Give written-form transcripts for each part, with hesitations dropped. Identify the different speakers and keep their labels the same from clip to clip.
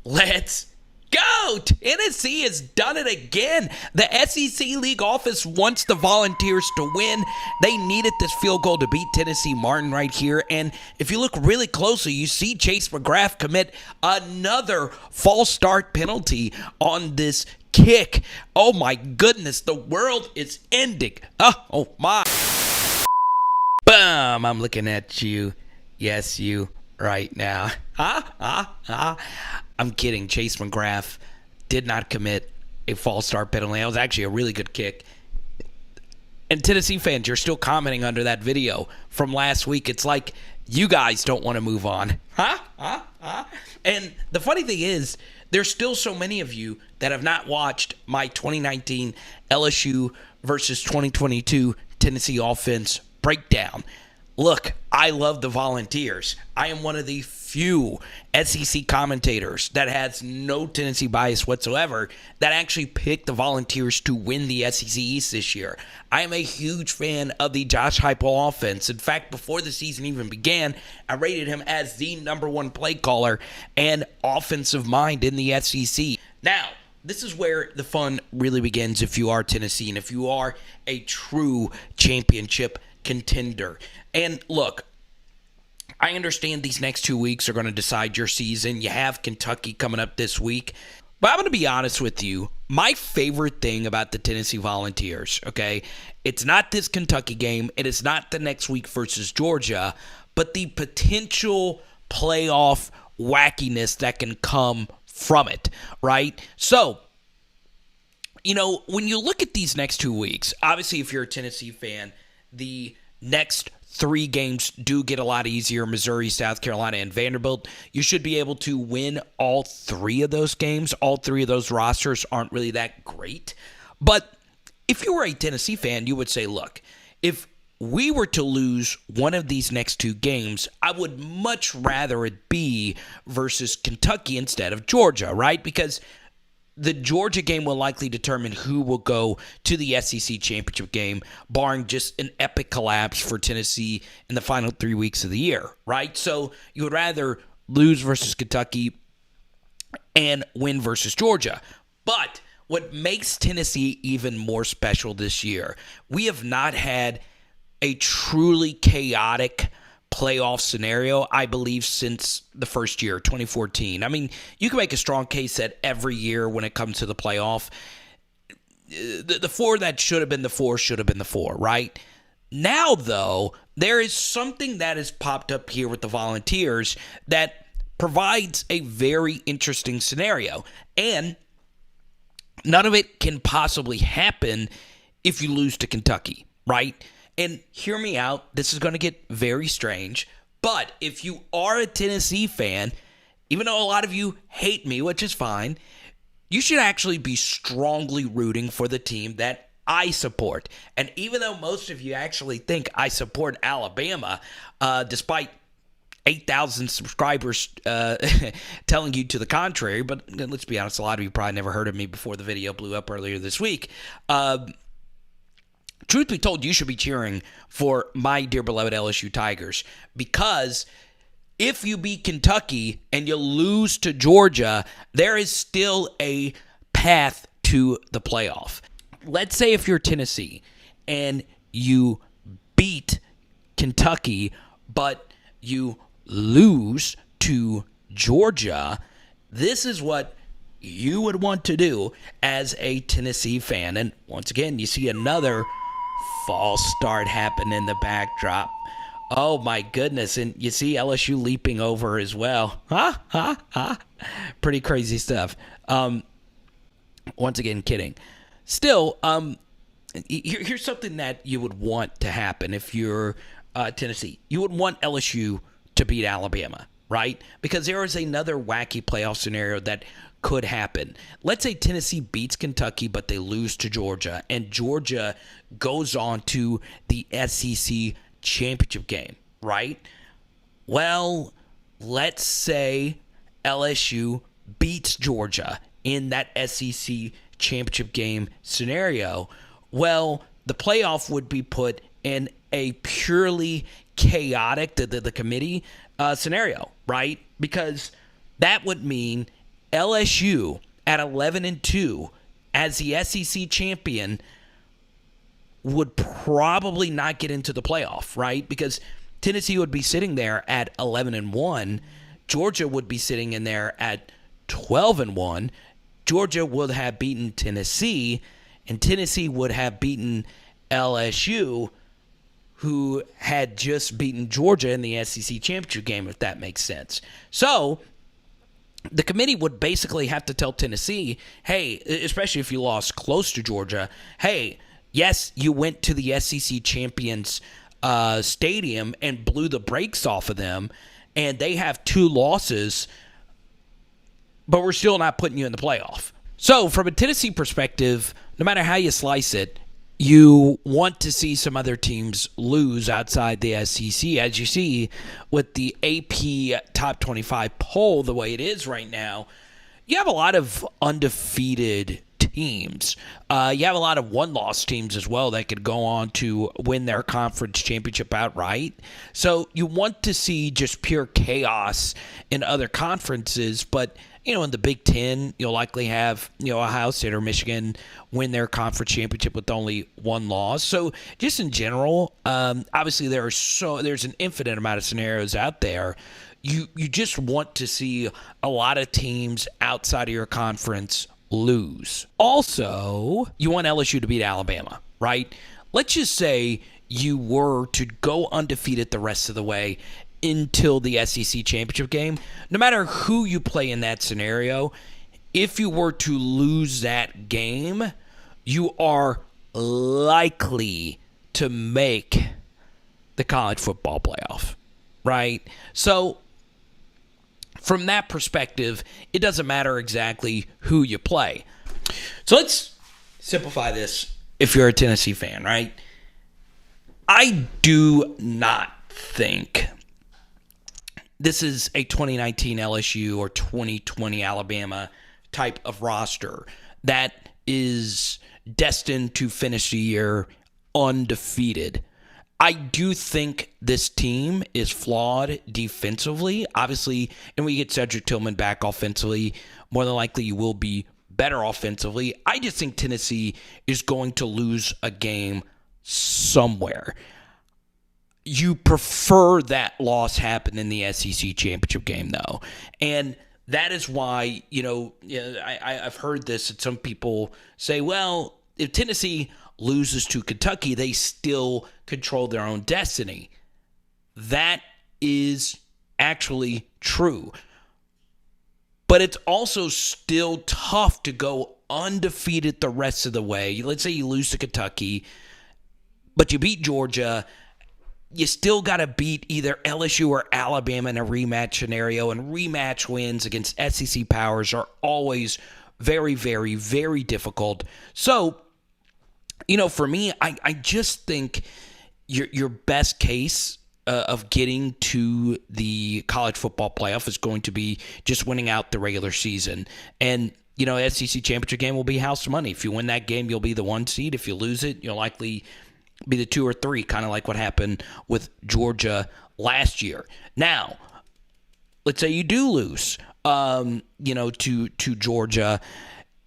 Speaker 1: Let's go! Tennessee has done it again. The SEC League office wants the Volunteers to win. They needed this field goal to beat Tennessee Martin right here. And if you look really closely, you see Chase McGrath commit another false start penalty on this kick. Oh my goodness, the world is ending. Oh my. Boom, I'm looking at you. Yes, you right now. I'm kidding. Chase McGrath did not commit a false start penalty. That was actually a really good kick. And Tennessee fans, you're still commenting under that video from last week. It's like you guys don't want to move on. And the funny thing is, there's still so many of you that have not watched my 2019 LSU versus 2022 Tennessee offense breakdown. Look, I love the Volunteers. I am one of the few SEC commentators that has no Tennessee bias whatsoever that actually picked the Volunteers to win the SEC East this year. I am a huge fan of the Josh Heupel offense. In fact, before the season even began, I rated him as the number one play caller and offensive mind in the SEC. Now, this is where the fun really begins if you are Tennessee and if you are a true championship contender. And look, I understand these next 2 weeks are going to decide your season. You have Kentucky coming up this week. But I'm going to be honest with you. My favorite thing about the Tennessee Volunteers, okay, it's not this Kentucky game. It is not the next week versus Georgia, but the potential playoff wackiness that can come from it, right? So, you know, when you look at these next 2 weeks, obviously if you're a Tennessee fan, the next 3 games do get a lot easier. Missouri, South Carolina, and Vanderbilt. You should be able to win all 3 of those games. All 3 of those rosters aren't really that great. But if you were a Tennessee fan, you would say, look, if we were to lose one of these next 2 games, I would much rather it be versus Kentucky instead of Georgia, right? Because the Georgia game will likely determine who will go to the SEC championship game, barring just an epic collapse for Tennessee in the final 3 weeks of the year, right? So you would rather lose versus Kentucky and win versus Georgia. But what makes Tennessee even more special this year, we have not had a truly chaotic playoff scenario, I believe, since the first year, 2014. I mean, you can make a strong case that every year when it comes to the playoff, the 4 that should have been the 4 should have been the 4, right? Now, though, there is something that has popped up here with the Volunteers that provides a very interesting scenario. And none of it can possibly happen if you lose to Kentucky, right? And hear me out, this is going to get very strange, but if you are a Tennessee fan, even though a lot of you hate me, which is fine, you should actually be strongly rooting for the team that I support. And even though most of you actually think I support Alabama, despite 8,000 subscribers telling you to the contrary, but let's be honest, a lot of you probably never heard of me before the video blew up earlier this week. Truth be told, you should be cheering for my dear beloved LSU Tigers, because if you beat Kentucky and you lose to Georgia, there is still a path to the playoff. Let's say if you're Tennessee and you beat Kentucky, but you lose to Georgia, this is what you would want to do as a Tennessee fan. And once again, you see another false start happen in the backdrop. Oh my goodness. And you see LSU leaping over as well. Pretty crazy stuff. Once again, kidding. Still, here's something that you would want to happen if you're Tennessee. You would want LSU to beat Alabama, right? Because there is another wacky playoff scenario that could happen. Let's say Tennessee beats Kentucky, but they lose to Georgia, and Georgia goes on to the SEC championship game, right? Well, let's say LSU beats Georgia in that SEC championship game scenario. Well, the playoff would be put in a purely chaotic, the committee scenario, right? Because that would mean LSU at 11-2 as the SEC champion would probably not get into the playoff, right? Because Tennessee would be sitting there at 11-1. Georgia would be sitting in there at 12-1. Georgia would have beaten Tennessee, and Tennessee would have beaten LSU, who had just beaten Georgia in the SEC championship game, if that makes sense. So the committee would basically have to tell Tennessee, hey, especially if you lost close to Georgia, hey, yes, you went to the SEC champions stadium and blew the brakes off of them, and they have 2 losses, but we're still not putting you in the playoff. So from a Tennessee perspective, no matter how you slice it, you want to see some other teams lose outside the SEC. As you see with the AP Top 25 poll the way it is right now, you have a lot of undefeated teams. You have a lot of one-loss teams as well that could go on to win their conference championship outright. So you want to see just pure chaos in other conferences, but in the Big Ten, you'll likely have, Ohio State or Michigan win their conference championship with only 1 loss. So just in general, obviously there's an infinite amount of scenarios out there. You just want to see a lot of teams outside of your conference lose. Also, you want LSU to beat Alabama, right? Let's just say you were to go undefeated the rest of the way until the SEC championship game. No matter who you play in that scenario, if you were to lose that game, you are likely to make the college football playoff, right? So from that perspective, it doesn't matter exactly who you play. So let's simplify this if you're a Tennessee fan, right? I do not think this is a 2019 LSU or 2020 Alabama type of roster that is destined to finish the year undefeated. I do think this team is flawed defensively. Obviously, and we get Cedric Tillman back offensively, more than likely you will be better offensively. I just think Tennessee is going to lose a game somewhere. You prefer that loss happen in the SEC championship game, though. And that is why, I've heard this, that some people say, well, if Tennessee loses to Kentucky, they still control their own destiny. That is actually true. But it's also still tough to go undefeated the rest of the way. Let's say you lose to Kentucky, but you beat Georgia. You still got to beat either LSU or Alabama in a rematch scenario, and rematch wins against SEC powers are always very, very, very difficult. So, for me, I just think your best case of getting to the college football playoff is going to be just winning out the regular season. And, SEC championship game will be house money. If you win that game, you'll be the 1 seed. If you lose it, you'll likely be the 2 or 3, kind of like what happened with Georgia last year. Now, let's say you do lose, to Georgia.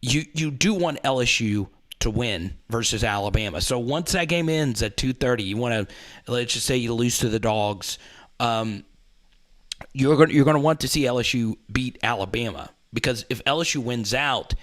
Speaker 1: You do want LSU to win versus Alabama. So once that game ends at 2:30, you want to, let's just say you lose to the Dogs. You're going to want to see LSU beat Alabama, because if LSU wins out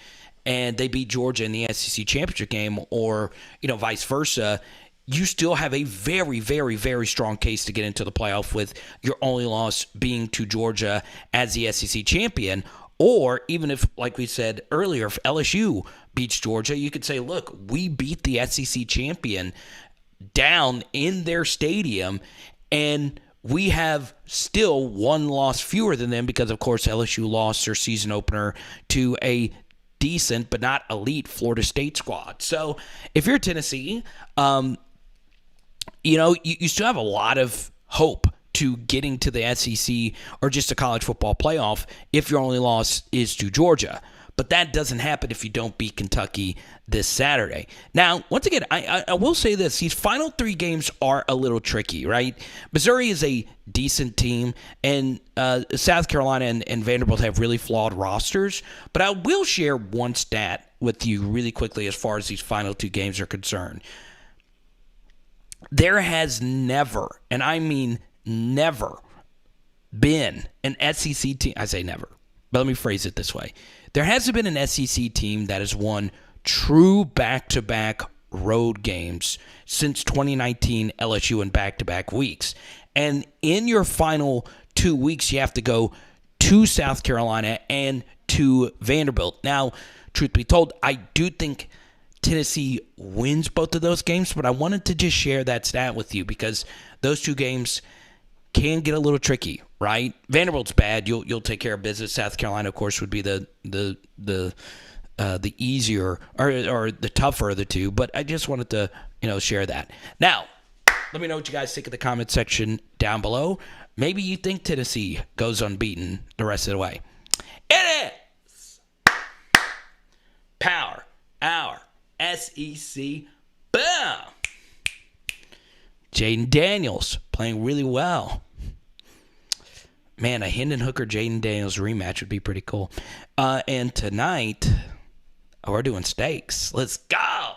Speaker 1: and they beat Georgia in the SEC championship game, or vice versa, you still have a very, very, very strong case to get into the playoff, with your only loss being to Georgia as the SEC champion. Or even if, like we said earlier, if LSU beats Georgia, you could say, look, we beat the SEC champion down in their stadium, and we have still 1 loss fewer than them, because, of course, LSU lost their season opener to a decent but not elite Florida State squad. So if you're Tennessee, you still have a lot of hope to getting to the SEC or just a college football playoff if your only loss is to Georgia. But that doesn't happen if you don't beat Kentucky this Saturday. Now, once again, I will say this. These final 3 games are a little tricky, right? Missouri is a decent team, and South Carolina and Vanderbilt have really flawed rosters. But I will share one stat with you really quickly as far as these final 2 games are concerned. There has never, and I mean never, been an SEC team. I say never, but let me phrase it this way. There hasn't been an SEC team that has won true back-to-back road games since 2019 LSU in back-to-back weeks. And in your final 2 weeks, you have to go to South Carolina and to Vanderbilt. Now, truth be told, I do think Tennessee wins both of those games, but I wanted to just share that stat with you because those 2 games can get a little tricky, right? Vanderbilt's bad. You'll take care of business. South Carolina, of course, would be the easier or the tougher of the 2. But I just wanted to share that. Now, let me know what you guys think in the comment section down below. Maybe you think Tennessee goes unbeaten the rest of the way. It is Power Hour SEC. Boom. Jaden Daniels playing really well. Man, a Hendon Hooker Jaden Daniels rematch would be pretty cool. And tonight, we're doing steaks. Let's go.